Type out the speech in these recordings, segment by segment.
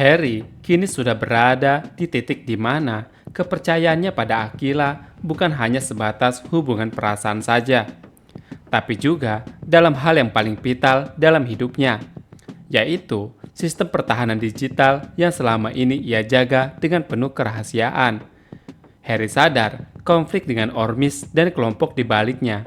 Harry kini sudah berada di titik di mana kepercayaannya pada Aquila bukan hanya sebatas hubungan perasaan saja, tapi juga dalam hal yang paling vital dalam hidupnya, yaitu sistem pertahanan digital yang selama ini ia jaga dengan penuh kerahasiaan. Harry sadar konflik dengan Ormis dan kelompok di baliknya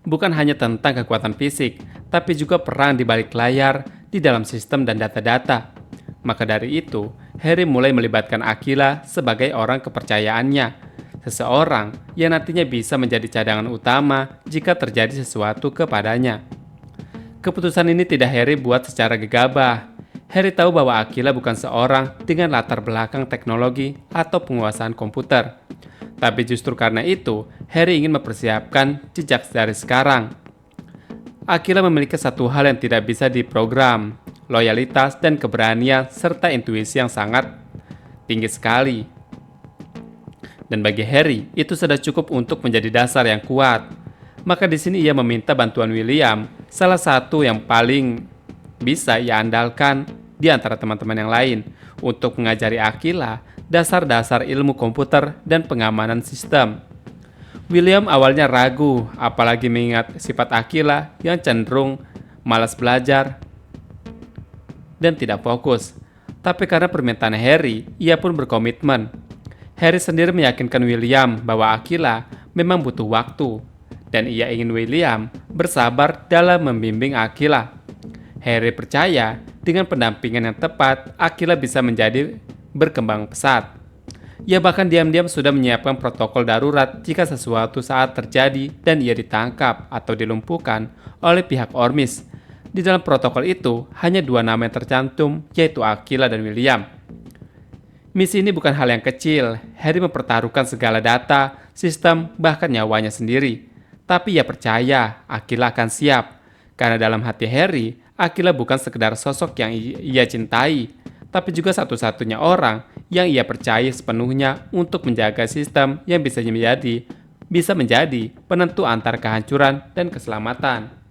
bukan hanya tentang kekuatan fisik, tapi juga perang di balik layar di dalam sistem dan data-data. Maka dari itu, Harry mulai melibatkan Aquila sebagai orang kepercayaannya, seseorang yang nantinya bisa menjadi cadangan utama jika terjadi sesuatu kepadanya. Keputusan ini tidak Harry buat secara gegabah. Harry tahu bahwa Aquila bukan seorang dengan latar belakang teknologi atau penguasaan komputer. Tapi justru karena itu, Harry ingin mempersiapkan jejak dari sekarang. Aquila memiliki satu hal yang tidak bisa diprogram, loyalitas dan keberanian serta intuisi yang sangat tinggi sekali. Dan bagi Harry, itu sudah cukup untuk menjadi dasar yang kuat. Maka di sini ia meminta bantuan William, salah satu yang paling bisa ia andalkan di antara teman-teman yang lain, untuk mengajari Aquila dasar-dasar ilmu komputer dan pengamanan sistem. William awalnya ragu, apalagi mengingat sifat Aquila yang cenderung malas belajar dan tidak fokus. Tapi karena permintaan Harry, ia pun berkomitmen. Harry sendiri meyakinkan William bahwa Aquila memang butuh waktu, dan ia ingin William bersabar dalam membimbing Aquila. Harry percaya dengan pendampingan yang tepat, Aquila bisa menjadi berkembang pesat. Ia bahkan diam-diam sudah menyiapkan protokol darurat jika sesuatu saat terjadi dan ia ditangkap atau dilumpuhkan oleh pihak Ormis. Di dalam protokol itu, hanya dua nama yang tercantum, yaitu Aquila dan William. Misi ini bukan hal yang kecil. Harry mempertaruhkan segala data, sistem, bahkan nyawanya sendiri. Tapi ia percaya Aquila akan siap. Karena dalam hati Harry, Aquila bukan sekedar sosok yang ia cintai, tapi juga satu-satunya orang yang ia percaya sepenuhnya untuk menjaga sistem yang bisa menjadi penentu antara kehancuran dan keselamatan.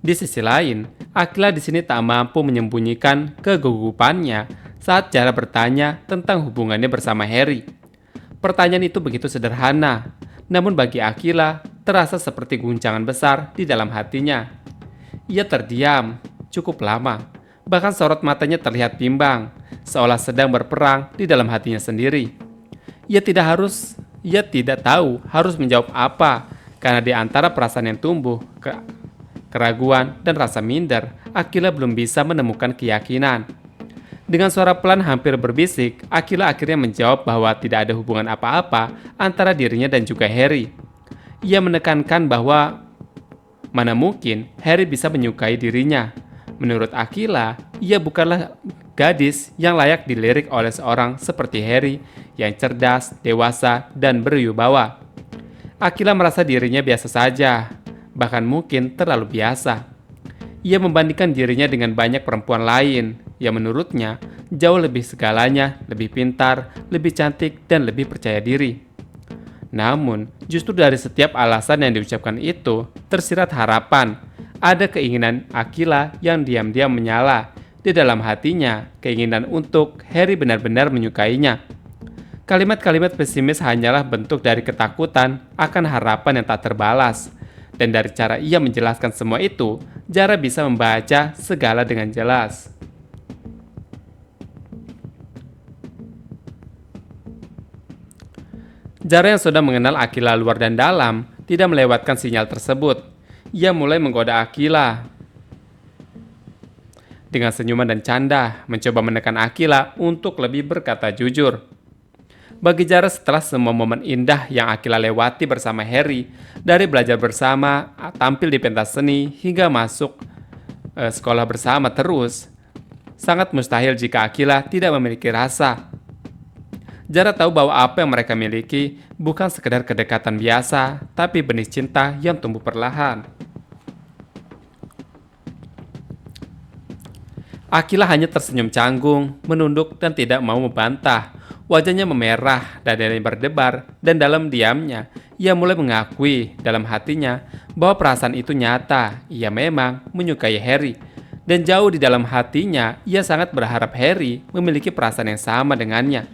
Di sisi lain, Aquila di sini tak mampu menyembunyikan kegugupannya saat cara bertanya tentang hubungannya bersama Harry. Pertanyaan itu begitu sederhana, namun bagi Aquila terasa seperti guncangan besar di dalam hatinya. Ia terdiam cukup lama, bahkan sorot matanya terlihat bimbang, seolah sedang berperang di dalam hatinya sendiri. Ia tidak tahu harus menjawab apa, karena di antara perasaan yang tumbuh, keraguan, dan rasa minder, Aquila belum bisa menemukan keyakinan. Dengan suara pelan hampir berbisik, Aquila akhirnya menjawab bahwa tidak ada hubungan apa-apa antara dirinya dan juga Harry. Ia menekankan bahwa mana mungkin Harry bisa menyukai dirinya. Menurut Aquila, ia bukanlah gadis yang layak dilirik oleh seorang seperti Harry yang cerdas, dewasa, dan berwibawa. Aquila merasa dirinya biasa saja, bahkan mungkin terlalu biasa. Ia membandingkan dirinya dengan banyak perempuan lain yang menurutnya jauh lebih segalanya, lebih pintar, lebih cantik, dan lebih percaya diri. Namun, justru dari setiap alasan yang diucapkan itu, tersirat harapan. Ada keinginan Aquila yang diam-diam menyala. Di dalam hatinya, keinginan untuk Harry benar-benar menyukainya. Kalimat-kalimat pesimis hanyalah bentuk dari ketakutan akan harapan yang tak terbalas. Dan dari cara ia menjelaskan semua itu, Zara bisa membaca segala dengan jelas. Zara yang sudah mengenal Aquila luar dan dalam tidak melewatkan sinyal tersebut. Ia mulai menggoda Aquila dengan senyuman dan canda, mencoba menekan Aquila untuk lebih berkata jujur. Bagi Zara, setelah semua momen indah yang Aquila lewati bersama Harry, dari belajar bersama, tampil di pentas seni, hingga masuk sekolah bersama terus, sangat mustahil jika Aquila tidak memiliki rasa. Zara tahu bahwa apa yang mereka miliki bukan sekedar kedekatan biasa, tapi benih cinta yang tumbuh perlahan. Aquila hanya tersenyum canggung, menunduk, dan tidak mau membantah. Wajahnya memerah, dadanya berdebar, dan dalam diamnya, ia mulai mengakui dalam hatinya bahwa perasaan itu nyata. Ia memang menyukai Harry. Dan jauh di dalam hatinya, ia sangat berharap Harry memiliki perasaan yang sama dengannya.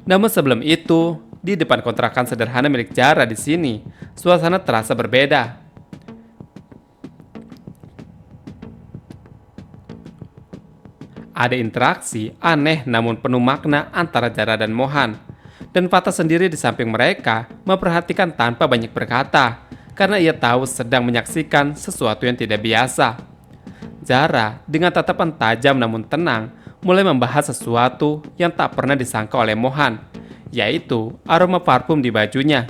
Namun sebelum itu, di depan kontrakan sederhana milik Zara di sini, suasana terasa berbeda. Ada interaksi aneh namun penuh makna antara Zara dan Mohan. Dan Fatah sendiri di samping mereka memperhatikan tanpa banyak berkata, karena ia tahu sedang menyaksikan sesuatu yang tidak biasa. Zara dengan tatapan tajam namun tenang mulai membahas sesuatu yang tak pernah disangka oleh Mohan, yaitu aroma parfum di bajunya.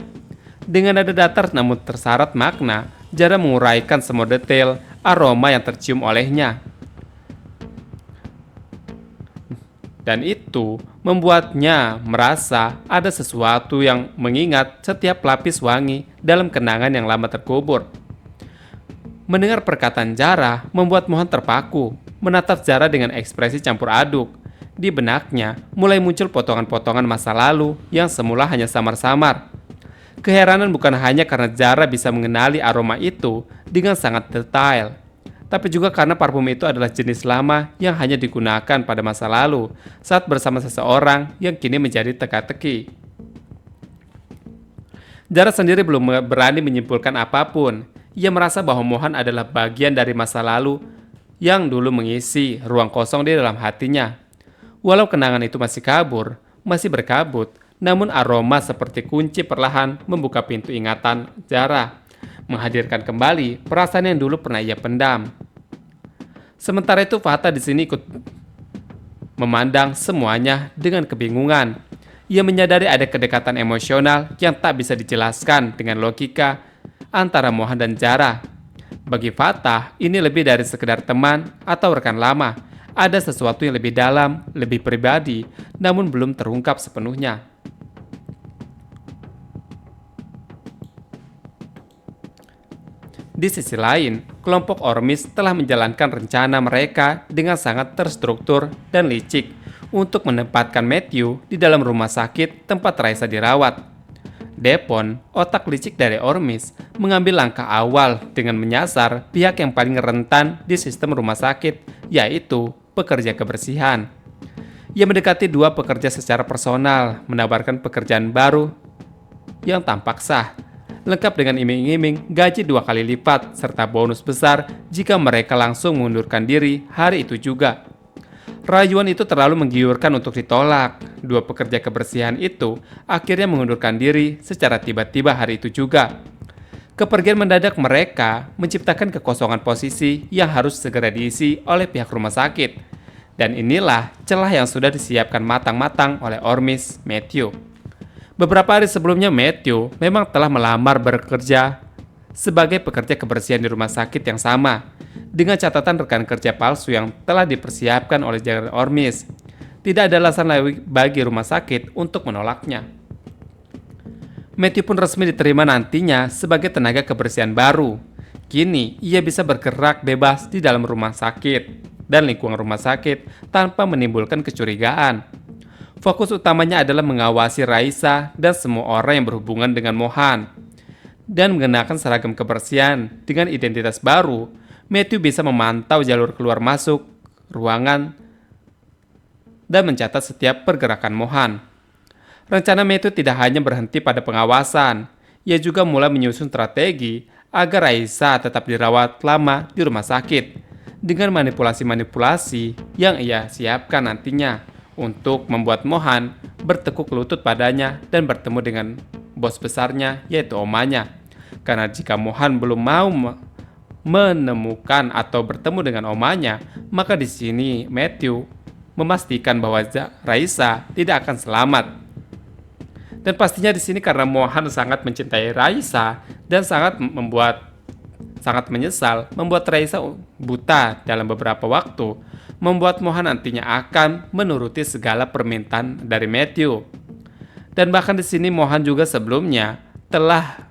Dengan nada datar namun tersarat makna, Zara menguraikan semua detail aroma yang tercium olehnya. Dan itu membuatnya merasa ada sesuatu yang mengingat setiap lapis wangi dalam kenangan yang lama terkubur. Mendengar perkataan Zara membuat Mohan terpaku, menatap Zara dengan ekspresi campur aduk. Di benaknya mulai muncul potongan-potongan masa lalu yang semula hanya samar-samar. Keheranan bukan hanya karena Zara bisa mengenali aroma itu dengan sangat detail, tapi juga karena parfum itu adalah jenis lama yang hanya digunakan pada masa lalu saat bersama seseorang yang kini menjadi teka-teki. Zara sendiri belum berani menyimpulkan apapun. Ia merasa bahwa Mohan adalah bagian dari masa lalu yang dulu mengisi ruang kosong di dalam hatinya. Walau kenangan itu masih berkabut, namun aroma seperti kunci perlahan membuka pintu ingatan Zara, menghadirkan kembali perasaan yang dulu pernah ia pendam. Sementara itu Fatah di sini ikut memandang semuanya dengan kebingungan. Ia menyadari ada kedekatan emosional yang tak bisa dijelaskan dengan logika antara Mohan dan Zara. Bagi Fatah, ini lebih dari sekedar teman atau rekan lama. Ada sesuatu yang lebih dalam, lebih pribadi, namun belum terungkap sepenuhnya. Di sisi lain, kelompok Ormis telah menjalankan rencana mereka dengan sangat terstruktur dan licik untuk menempatkan Matthew di dalam rumah sakit tempat Raisa dirawat. Depon, otak licik dari Ormis, mengambil langkah awal dengan menyasar pihak yang paling rentan di sistem rumah sakit, yaitu pekerja kebersihan. Ia mendekati dua pekerja secara personal, menawarkan pekerjaan baru yang tampak sah, lengkap dengan iming-iming gaji 2 kali lipat serta bonus besar jika mereka langsung mengundurkan diri hari itu juga. Rayuan itu terlalu menggiurkan untuk ditolak. Dua pekerja kebersihan itu akhirnya mengundurkan diri secara tiba-tiba hari itu juga. Kepergian mendadak mereka menciptakan kekosongan posisi yang harus segera diisi oleh pihak rumah sakit. Dan inilah celah yang sudah disiapkan matang-matang oleh Ormis Matthew. Beberapa hari sebelumnya Matthew memang telah melamar bekerja sebagai pekerja kebersihan di rumah sakit yang sama, dengan catatan rekan kerja palsu yang telah dipersiapkan oleh jajaran Ormis. Tidak ada alasan lagi bagi rumah sakit untuk menolaknya. Matthew pun resmi diterima nantinya sebagai tenaga kebersihan baru. Kini ia bisa bergerak bebas di dalam rumah sakit dan lingkungan rumah sakit tanpa menimbulkan kecurigaan. Fokus utamanya adalah mengawasi Raisa dan semua orang yang berhubungan dengan Mohan. Dan mengenakan seragam kebersihan dengan identitas baru, Matthew bisa memantau jalur keluar masuk ruangan dan mencatat setiap pergerakan Mohan. Rencana Matthew tidak hanya berhenti pada pengawasan, ia juga mulai menyusun strategi agar Raisa tetap dirawat lama di rumah sakit dengan manipulasi-manipulasi yang ia siapkan nantinya untuk membuat Mohan bertekuk lutut padanya dan bertemu dengan bos besarnya yaitu omanya. Karena jika Mohan belum mau menemukan atau bertemu dengan omanya, maka di sini Matthew memastikan bahwa Raisa tidak akan selamat. Dan pastinya di sini karena Mohan sangat mencintai Raisa dan sangat menyesal membuat Raisa buta dalam beberapa waktu, membuat Mohan nantinya akan menuruti segala permintaan dari Matthew. Dan bahkan di sini Mohan juga sebelumnya telah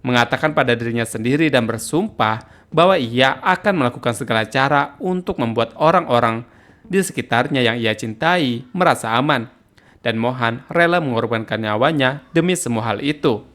mengatakan pada dirinya sendiri dan bersumpah bahwa ia akan melakukan segala cara untuk membuat orang-orang di sekitarnya yang ia cintai merasa aman, dan Mohan rela mengorbankan nyawanya demi semua hal itu.